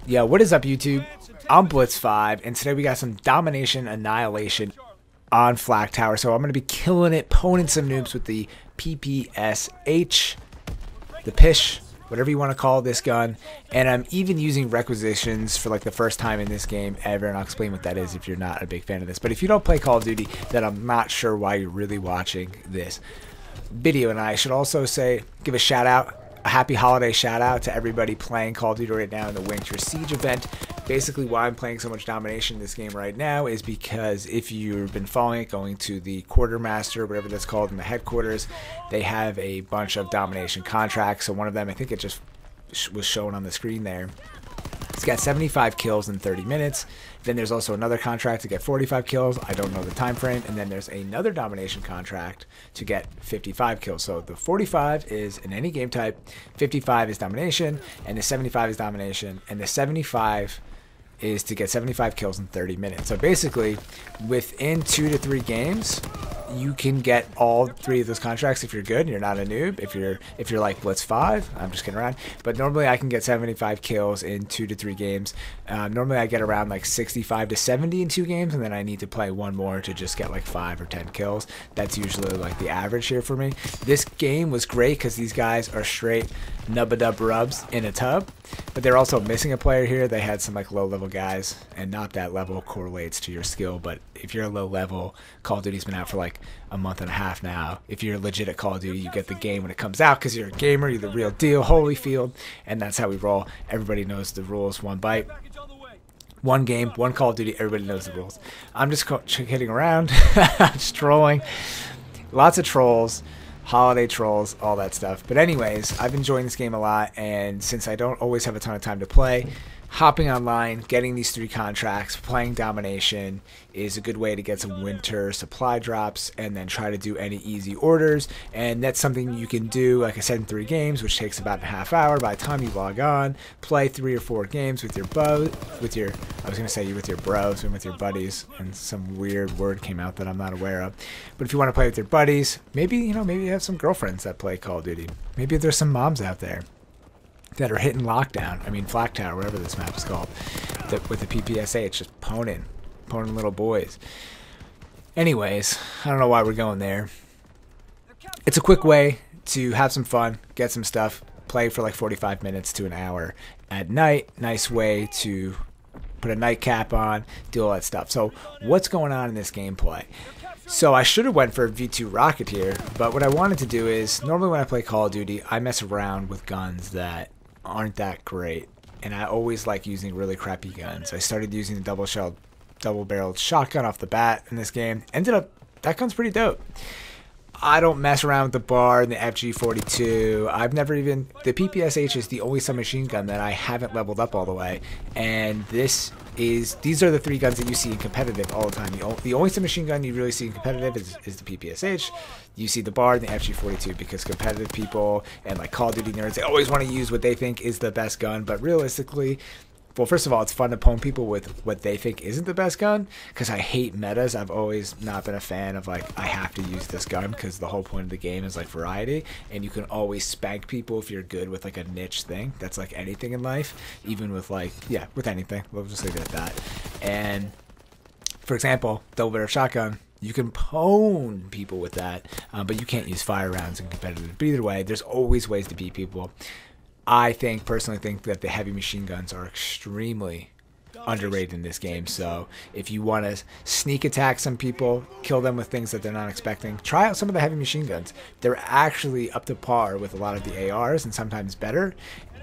Yo, what is up, YouTube? I'm Blitz5, and today we got some Domination Annihilation on Flak Tower. So I'm going to be killing it, poning some noobs with the PPSH, the Pish, whatever you want to call this gun. And I'm even using requisitions for like the first time in this game ever, and I'll explain what that is if you're not a big fan of this. But if you don't play Call of Duty, then I'm not sure why you're really watching this video. And I should also say, give a shout out, a happy holiday shout out to everybody playing Call of Duty right now in the Winter Siege event. Basically, why I'm playing so much Domination in this game right now is because if you've been following it, going to the quartermaster, whatever that's called, in the headquarters, they have a bunch of Domination contracts. So one of them, I think it just was shown on the screen there. It's got 75 kills in 30 minutes. Then there's also another contract to get 45 kills. I don't know the time frame. And then there's another Domination contract to get 55 kills. So the 45 is in any game type, 55 is Domination, and the 75 is Domination, and the 75 is to get 75 kills in 30 minutes. So basically, within 2 to 3 games, you can get all 3 of those contracts if you're good and you're not a noob. If you're like Blitz5, I'm just kidding around. But normally I can get 75 kills in 2 to 3 games. Normally I get around like 65 to 70 in 2 games, and then I need to play one more to just get like 5 or 10 kills. That's usually like the average here for me. This game was great because these guys are straight nub-a-dub rubs in a tub. But they're also missing a player here. They had some like low-level guys, and not that level correlates to your skill. But if you're a low level, Call of Duty's been out for like a month and a half now. If you're legit at Call of Duty, you get the game when it comes out because you're a gamer, you're the real deal, Holyfield, and that's how we roll. Everybody knows the rules. One bite, one game, one Call of Duty. Everybody knows the rules. I'm just kidding around, just trolling. Lots of trolls. Holiday trolls, all that stuff. But anyways, I've been enjoying this game a lot, and since I don't always have a ton of time to play, hopping online, getting these 3 contracts, playing Domination is a good way to get some winter supply drops and then try to do any easy orders. And that's something you can do, like I said, in 3 games, which takes about a half hour. By the time you log on, play 3 or 4 games with your bros, with your bros and with your buddies, and some weird word came out that I'm not aware of. But if you want to play with your buddies, maybe you have some girlfriends that play Call of Duty. Maybe there's some moms out there that are hitting lockdown, Flak Tower, whatever this map is called, with the PPSH, just poning little boys. Anyways, I don't know why we're going there. It's a quick way to have some fun, get some stuff, play for like 45 minutes to an hour at night. Nice way to put a nightcap on, do all that stuff. So what's going on in this gameplay? So I should have went for a V2 rocket here, but what I wanted to do is, normally when I play Call of Duty, I mess around with guns that aren't that great, and I always like using really crappy guns. I started using the double-barreled shotgun off the bat in this game. Ended up, that gun's pretty dope. I don't mess around with the bar and the FG42. I've never even, the PPSH is the only submachine gun that I haven't leveled up all the way, and these are the 3 guns that you see in competitive all the time. The only submachine gun you really see in competitive is the PPSH. You see the bar and the FG42 because competitive people and like Call of Duty nerds, they always want to use what they think is the best gun, but realistically, well, first of all, it's fun to pwn people with what they think isn't the best gun, because I hate metas. I've always not been a fan of like, I have to use this gun, because the whole point of the game is like variety, and you can always spank people if you're good with like a niche thing. That's like anything in life, even with like, yeah, with anything. We'll just leave it at that. And for example, double-barrel shotgun, you can pwn people with that, but you can't use fire rounds in competitive. But either way, there's always ways to beat people. I personally think that the heavy machine guns are extremely underrated in this game. So if you want to sneak attack some people, kill them with things that they're not expecting, try out some of the heavy machine guns. They're actually up to par with a lot of the ARs, and sometimes better.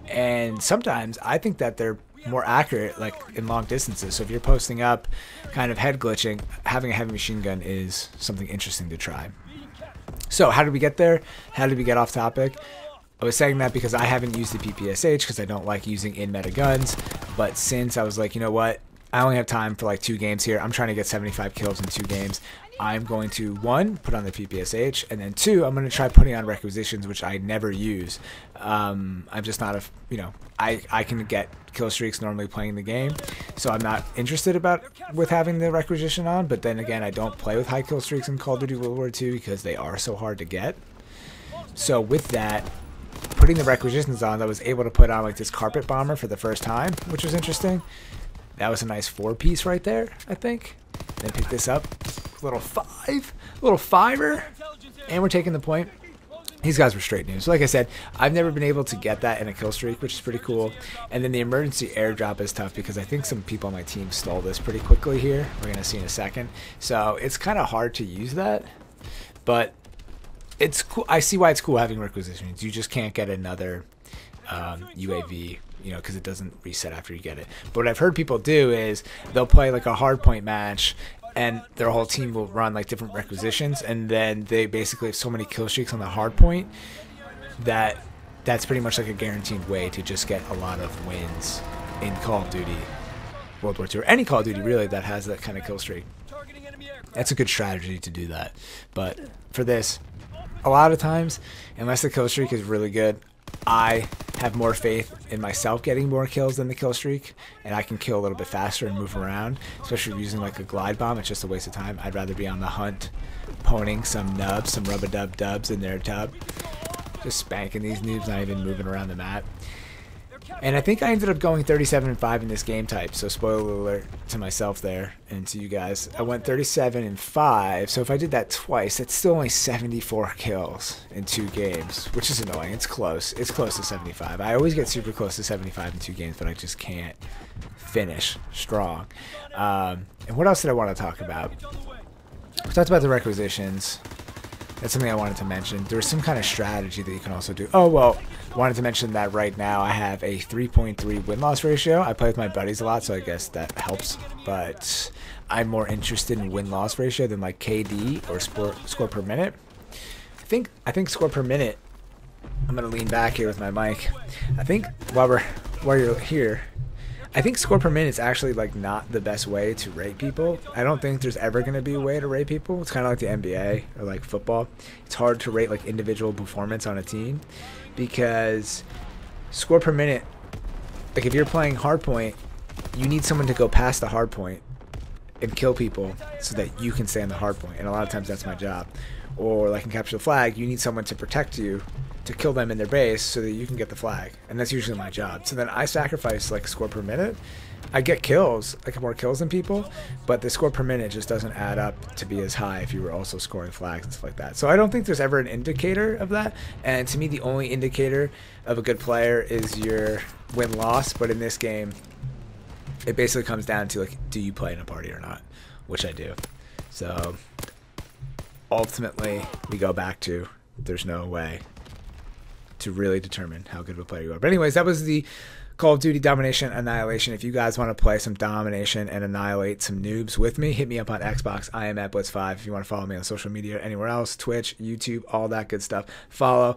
And sometimes I think that they're more accurate, like in long distances. So if you're posting up, kind of head glitching, having a heavy machine gun is something interesting to try. So how did we get there? How did we get off topic? I was saying that because I haven't used the PPSH because I don't like using in-meta guns, but since I was like, you know what, I only have time for like 2 games here, I'm trying to get 75 kills in 2 games, I'm going to, 1, put on the PPSH, and then 2, I'm going to try putting on requisitions, which I never use. I'm just not I can get kill streaks normally playing the game, so I'm not interested with having the requisition on, but then again, I don't play with high kill streaks in Call of Duty World War II because they are so hard to get. So with that, putting the requisitions on, I was able to put on like this carpet bomber for the first time, which was interesting. That was a nice 4-piece right there, I think. Then pick this up, little fiver, and we're taking the point. These guys were straight news. So like I said, I've never been able to get that in a kill streak, which is pretty cool. And then the emergency airdrop is tough because I think some people on my team stole this pretty quickly here. We're going to see in a second. So it's kind of hard to use that, but it's cool. I see why it's cool having requisitions. You just can't get another UAV, you know, because it doesn't reset after you get it. But what I've heard people do is they'll play like a hardpoint match, and their whole team will run like different requisitions, and then they basically have so many kill streaks on the hard point that that's pretty much like a guaranteed way to just get a lot of wins in Call of Duty World War II, or any Call of Duty really that has that kind of kill streak. That's a good strategy to do that. But for this, a lot of times, unless the kill streak is really good, I have more faith in myself getting more kills than the kill streak, and I can kill a little bit faster and move around, especially using like a glide bomb. It's just a waste of time. I'd rather be on the hunt, poning some nubs, some rub-a-dub-dubs in their tub, just spanking these noobs, not even moving around the map. And I think I ended up going 37-5 in this game type, so spoiler alert to myself there and to you guys. I went 37-5, so if I did that twice, that's still only 74 kills in 2 games, which is annoying. It's close. It's close to 75. I always get super close to 75 in 2 games, but I just can't finish strong. And what else did I want to talk about? We talked about the requisitions. That's something I wanted to mention. There was some kind of strategy that you can also do. Oh, well, wanted to mention that right now I have a 3.3 win-loss ratio. I play with my buddies a lot, so I guess that helps. But I'm more interested in win-loss ratio than like KD or score per minute. I think score per minute. I'm gonna lean back here with my mic. I think while you're here, I think score per minute is actually like not the best way to rate people. I don't think there's ever going to be a way to rate people. It's kind of like the NBA or like football. It's hard to rate like individual performance on a team because score per minute, like if you're playing hardpoint, you need someone to go past the hardpoint and kill people so that you can stay on the hardpoint. And a lot of times that's my job. Or like in capture the flag, you need someone to protect you, to kill them in their base so that you can get the flag, and that's usually my job. So then I sacrifice like score per minute. I get kills, I get more kills than people, but the score per minute just doesn't add up to be as high if you were also scoring flags and stuff like that. So I don't think there's ever an indicator of that, and to me the only indicator of a good player is your win-loss. But in this game, it basically comes down to like, do you play in a party or not, which I do. So ultimately we go back to there's no way to really determine how good of a player you are. But anyways, that was the Call of Duty Domination Annihilation. If you guys want to play some Domination and annihilate some noobs with me, hit me up on Xbox. I am at Blitz5. If you want to follow me on social media, anywhere else, Twitch, YouTube, all that good stuff, follow,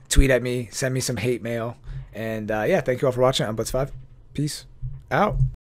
tweet at me, send me some hate mail. And yeah, thank you all for watching. I'm Blitz5. Peace out.